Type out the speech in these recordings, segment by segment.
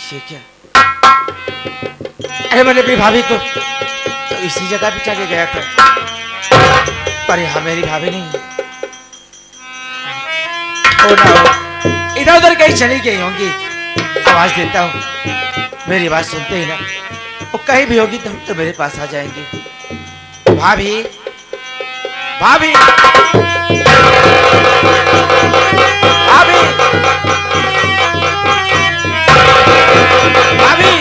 ये क्या? अरे मैंने अपनी भाभी को तो इसी जगह पे जाके गया था, पर यहाँ मेरी भाभी नहीं है। ओ ना हो, इधर उधर कहीं चली गई होंगी। आवाज देता हूँ, मेरी बात सुनते ही ना वो कहीं भी होगी तो मेरे पास आ जाएंगी। भाभी, भाभी, भाभी, भाभी,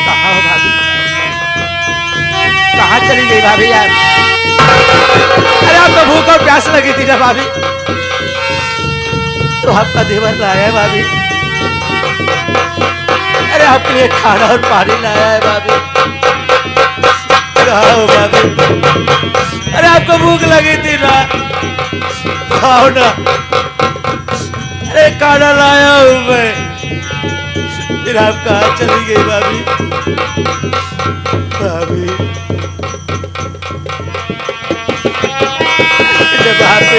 कहाँ हो भाभी? कहाँ चली गई भाभी यार? अरे आपको भूख और प्यास लगी थी ना भाभी, तो आपका देवर लाया है भाभी। अरे आपके लिए खाना और पानी लाया है भाभी। खाओ भाभी, अरे आपको भूख लगी थी ना, खाओ ना। अरे खाना लाया हूं मैं, फिर आप कहाँ चली गई भाभी? भाभी बाहर पे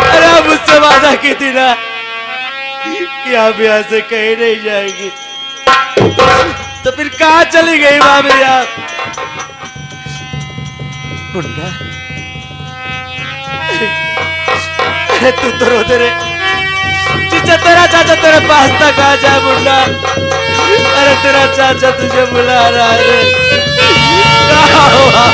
अरे आप मुझसे वादा की थी ना कि आप यहाँ से कहीं नहीं जाएगी, तो फिर कहाँ चली गई भाभी आप? मुन्ना, अरे तू तो रो दे रे, तेरा चाचा तेरे पास तक आ जाए मुन्ना। अरे तेरा चाचा तुझे बुला रहा है। कहाँ हो आप?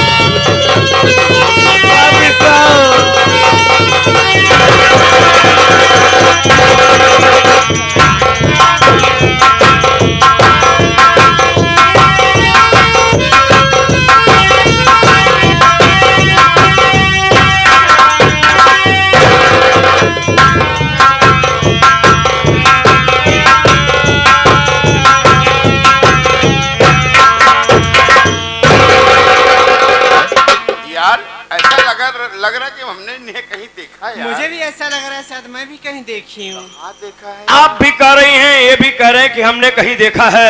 लग रहा है कि हमने इन्हें कहीं देखा है। मुझे भी ऐसा लग रहा है, शायद मैं भी कहीं देखी हूँ। देखा है। आप भी कह रही हैं, ये भी कह रहे हैं कि हमने कहीं देखा है।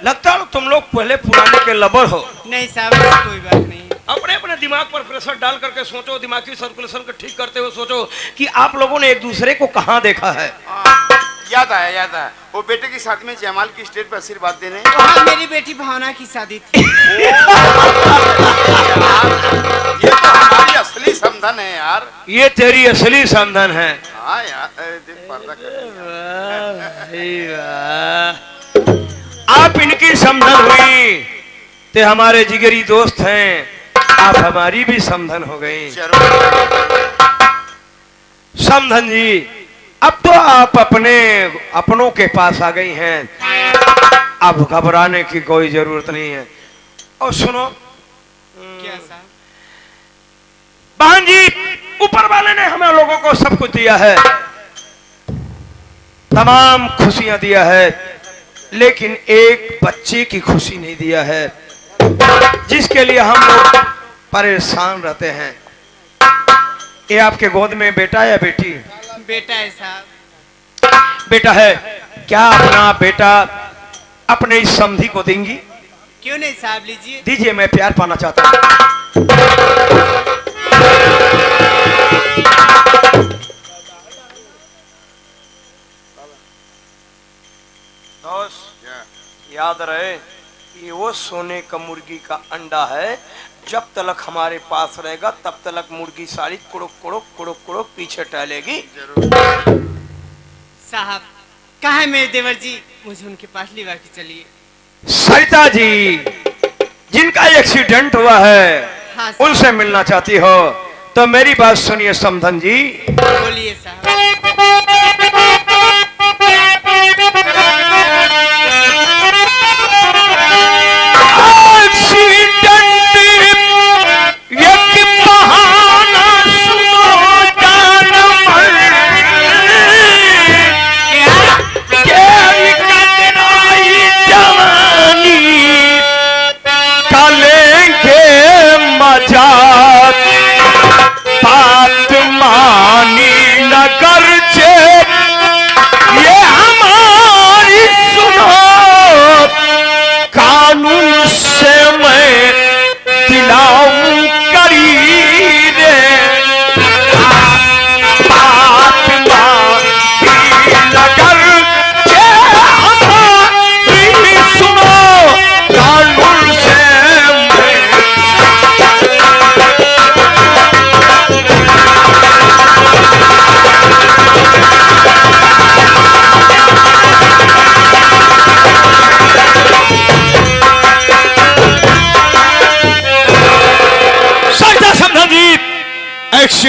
लगता है तुम लोग पहले पुराने के लबर हो। नहीं साहब, कोई बात नहीं। अपने अपने दिमाग पर प्रेशर डाल करके सोचो, दिमागी सर्कुलेशन को ठीक करते हुए सोचो कि आप लोगों ने एक दूसरे को कहाँ देखा है। याद आया वो बेटे की शादी में जयमाल की स्टेज पर आशीर्वाद देने। हाँ, मेरी बेटी भावना की शादी थी। ये तो हमारी असली समधन है यार। ये तेरी असली समधन है। हाँ यार, पर्दा कर। आप इनकी समधन हुई, ते हमारे जिगरी दोस्त हैं। आप हमारी भी समधन हो गई। समधन जी, अब तो आप अपनों के पास आ गई हैं। अब घबराने की कोई जरूरत नहीं है। और सुनो, क्या साहब? बहन जी, ऊपर वाले ने हमें लोगों को सब कुछ दिया है, तमाम खुशियां दिया है, लेकिन एक बच्चे की खुशी नहीं दिया है, जिसके लिए हम लोग परेशान रहते हैं। ये आपके गोद में बेटा है या बेटी? बेटा है साहब। बेटा है। क्या अपना बेटा अपने इस समधी को देंगी? क्यों नहीं साहब, लीजिए। दीजिए, मैं प्यार पाना चाहता हूँ। दोस्त, याद रहे, ये वो सोने का मुर्गी का अंडा है। जब तक हमारे पास रहेगा तब तक मुर्गी सारी कुड़ुक कुड़ुक कुड़ुक कुड़ुक पीछे टहलेगी। साहब, कहाँ है मेरे देवर जी? मुझे उनके पास लेवा के चलिए। सरिता जी, जिनका एक्सीडेंट हुआ है, हाँ, उनसे मिलना चाहती हो तो मेरी बात सुनिए समधन जी। बोलिए साहब।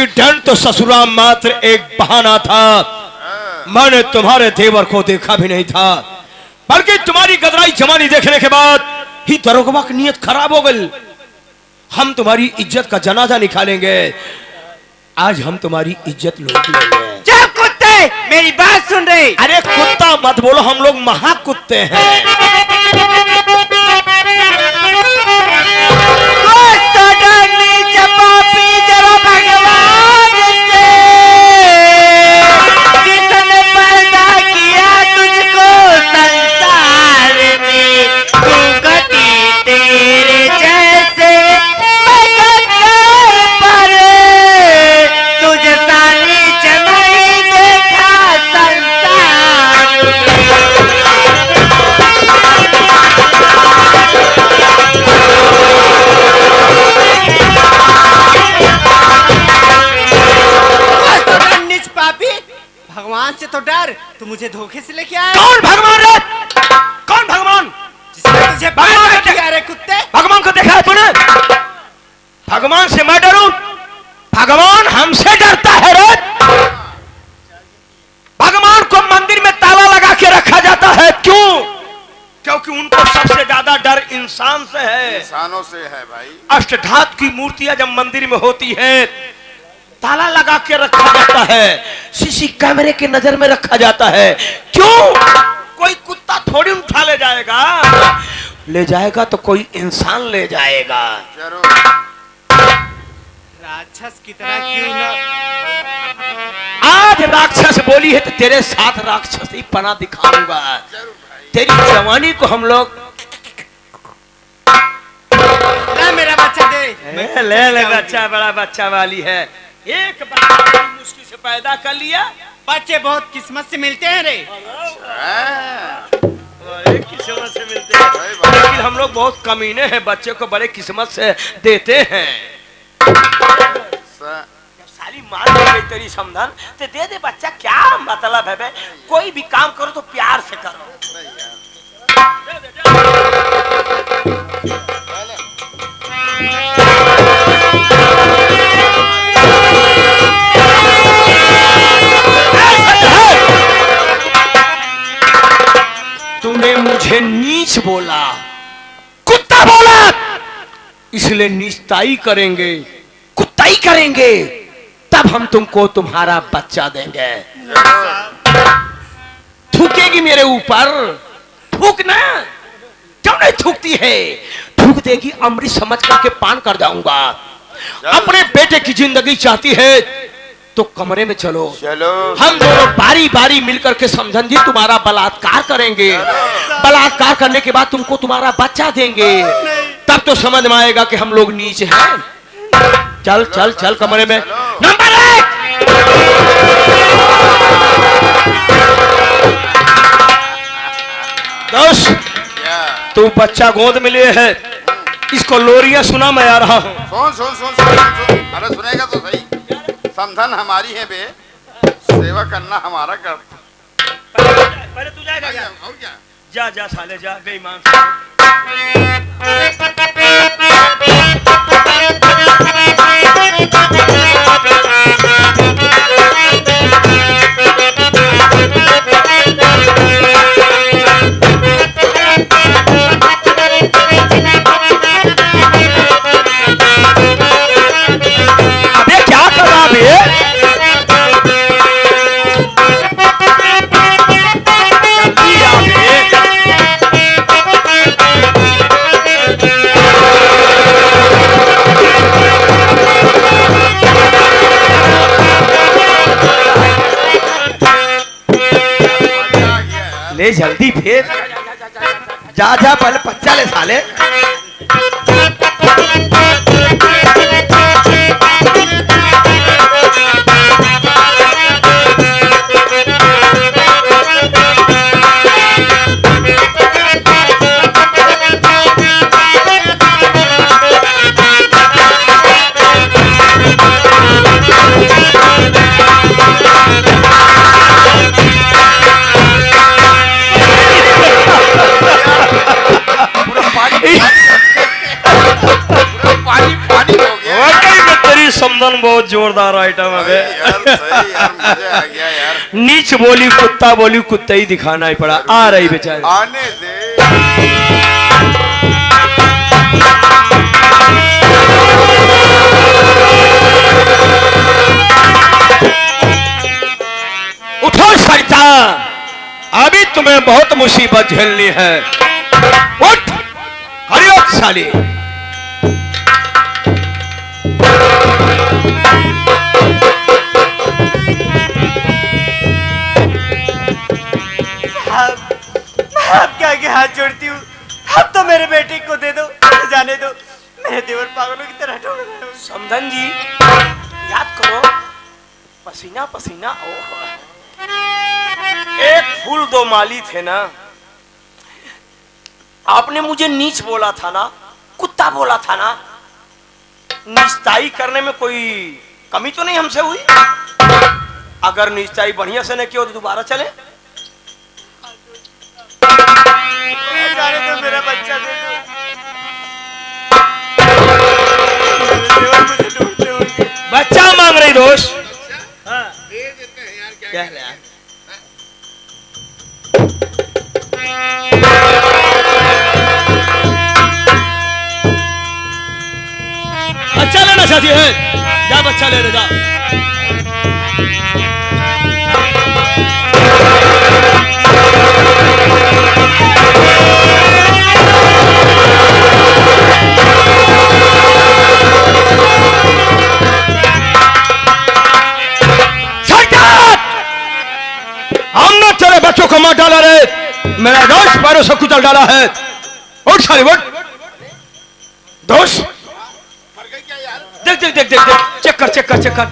कि डर तो ससुराल मात्र एक बहाना था। मैंने तुम्हारे देवर को देखा भी नहीं था, बल्कि तुम्हारी गदराई जवानी देखने के बाद ही दरोगा की नीयत खराब हो गई। हम तुम्हारी इज्जत का जनाजा निकालेंगे। आज हम तुम्हारी इज्जत लूट लेंगे। चुप कुत्ते, मेरी बात सुन रहे। अरे कुत्ता मत बोलो, हम लोग महा कुत्ते हैं। तो डरनी चपापी जरा भगवान से, जिसने पैदा किया तुझको संसार में, तू गति तेरे जैसे मगर पर, तुझ सानी चमई देखा संसार पापी। भगवान से तो डर, तू मुझे धोखे से लेके आया। कौन भगवान रे? कौन भगवान? जिसने तुझे भगवान को किया रे कुत्ते? भगवान को देखा है तूने? भगवान से मैं डरूं? भगवान हमसे डरता है रे। भगवान को मंदिर में ताला लगा के रखा जाता है। क्यों? क्योंकि उनको सबसे ज्यादा डर इंसान से है। इंसानों से है भाई। अष्टधातु की मूर्तियां जब मंदिर में होती है, ताला लगा के रखा जाता है, सीसी कैमरे के नजर में रखा जाता है। क्यों? कोई कुत्ता थोड़ी उठा ले जाएगा, ले जाएगा तो कोई इंसान ले जाएगा। जरूर। राक्षस की तरह क्यों ना? आज राक्षस बोली है तो तेरे साथ राक्षसी पना दिखाऊंगा। जरूर भाई। तेरी जवानी को हम लोग ला मेरा बच्चा दे। ले बच्चा, बड़ा बच्चा वाली है। एक बच्चा बड़ी मुश्किल से पैदा कर लिया। बच्चे बहुत किस्मत से मिलते हैं रे। बड़े किस्मत से मिलते हैं, लेकिन हम लोग बहुत कमीने हैं, बच्चे को बड़े किस्मत से देते हैं। जब साली मान गई तेरी समझन तो दे दे बच्चा, क्या मतलब है बे? कोई भी काम करो तो प्यार से करो। तूने मुझे नीच बोला, कुत्ता बोला, इसलिए नीचताई करेंगे, कुत्ताई करेंगे, तब हम तुमको तुम्हारा बच्चा देंगे। थूकेगी मेरे ऊपर? थूकना क्यों नहीं थूकती है? थूक देगी, अमृत समझ करके पान कर जाऊंगा। अपने बेटे की जिंदगी चाहती है तो कमरे में चलो, चलो। हम दोनों बारी बारी मिलकर के समझन जी तुम्हारा बलात्कार करेंगे। बलात्कार करने के बाद तुमको तुम्हारा बच्चा देंगे, तब तो समझ में आएगा कि हम लोग नीच हैं। चल चल चल कमरे में। नंबर 1, दोस्त तू बच्चा गोद में लिए है, इसको लोरियां सुना, मैं आ रहा हूँ। सुन सुन सुन सुन सुन। अरे सुनेगा तो सही। समझन हमारी है बे, सेवा करना हमारा कर। पहले तू जाएगा क्या? और क्या? जा जा साले जा, बेईमान। अबे क्या कर रहा बे? ले जल्दी फिर, जा जा, पहले बच्चा ले साले। पानी समधन बहुत जोरदार आइटम है बे। यार सही यार, मजा आ गया यार। नीच बोली कुत्ता बोली कुत्ता ही दिखाना ही पड़ा। आ रही बेचारी। आने दे। उठो सरिता, अभी तुम्हें बहुत मुसीबत झेलनी है। उठ हरिओ साली। आपके आगे हाथ जोड़ती हूँ, अब तो मेरे बेटे को दे दो, जाने दो। मेरे देवर पागलों की तरह ढूंढ रहे हो। समधन जी याद करो, पसीना पसीना एक फूल दो माली थे ना। आपने मुझे नीच बोला था ना, कुत्ता बोला था ना। निस्ताई करने में कोई कमी तो नहीं हमसे हुई? अगर निस्ताई बढ़िया से नहीं की हो तो दोबारा चले। जाने दो, मेरा बच्चा दे दो। मुझे ढूंढते होंगे। बच्चा मांग रही दोस्त। हाँ। दे देते हैं यार, क्या क्या करें? है? बच्चा लेना चाहती है, जा बच्चा ले जा। हमने तेरे बच्चों को मार डाला रे, मेरा दोस्त पैरों से कुचल डाला है। उठ साली उठ। दोस्त मर गई क्या यार? देख देख देख देख देख, चेक कर चेक कर चेक कर।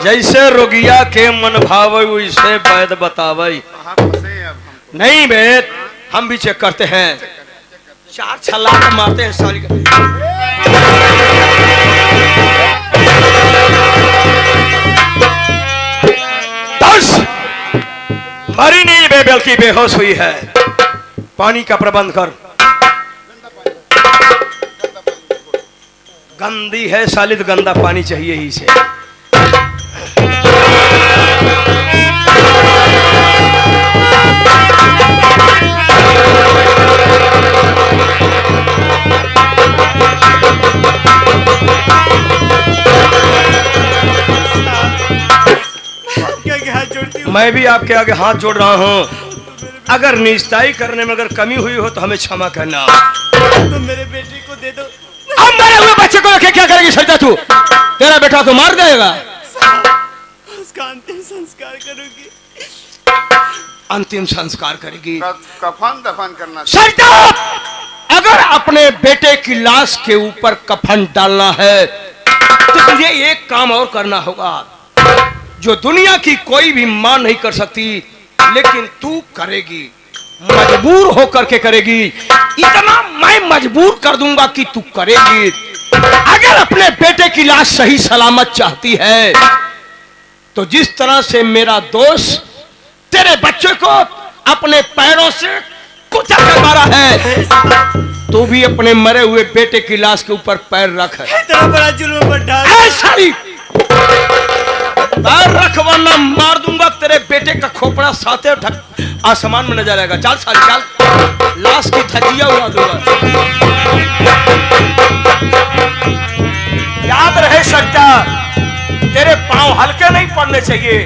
जैसे रोगिया के मन भावे वैसे वैद बतावे। कहाँ फंसे हैं अब हमको? नहीं बेट, हम भी चेक करते हैं। चार छल्ला मारते हैं साली का। मरी नहीं बे, बल्कि बेहोश हुई है। पानी का प्रबंध कर। गंदी है साली तो गंदा पानी चाहिए ही से। मैं भी आपके आगे हाथ जोड़ रहा हूँ। अगर निस्ताई करने में अगर कमी हुई हो तो हमें क्षमा करना। तो मेरे बेटे को दे दो। अब मरे हुए बच्चे को रखे क्या करेगी सरिता तू? तेरा बेटा तो मार देगा। उसका अंतिम संस्कार करूंगी। अंतिम संस्कार करेगी। कफन दफन करना। सरिता, अगर अपने बेटे की लाश के ऊपर कफन डालना है तो तुझे एक काम और करना होगा जो दुनिया की कोई भी मां नहीं कर सकती, लेकिन तू करेगी, मजबूर होकर के करेगी। इतना मैं मजबूर कर दूंगा कि तू करेगी। अगर अपने बेटे की लाश सही सलामत चाहती है तो जिस तरह से मेरा दोस्त तेरे बच्चे को अपने पैरों से कुचल कर मारा है, तू भी अपने मरे हुए बेटे की लाश के ऊपर पैर रख। इतना बड़ा जुल्म पर डाल। सारी पैर रख वरना मार दूंगा तेरे बेटे का खोपड़ा साथे आसमान में नजर आएगा। चल साली चल, लाश की धज्जियां उड़ा दूंगा। याद रहे सरिता, तेरे पांव हल्के नहीं पड़ने चाहिए।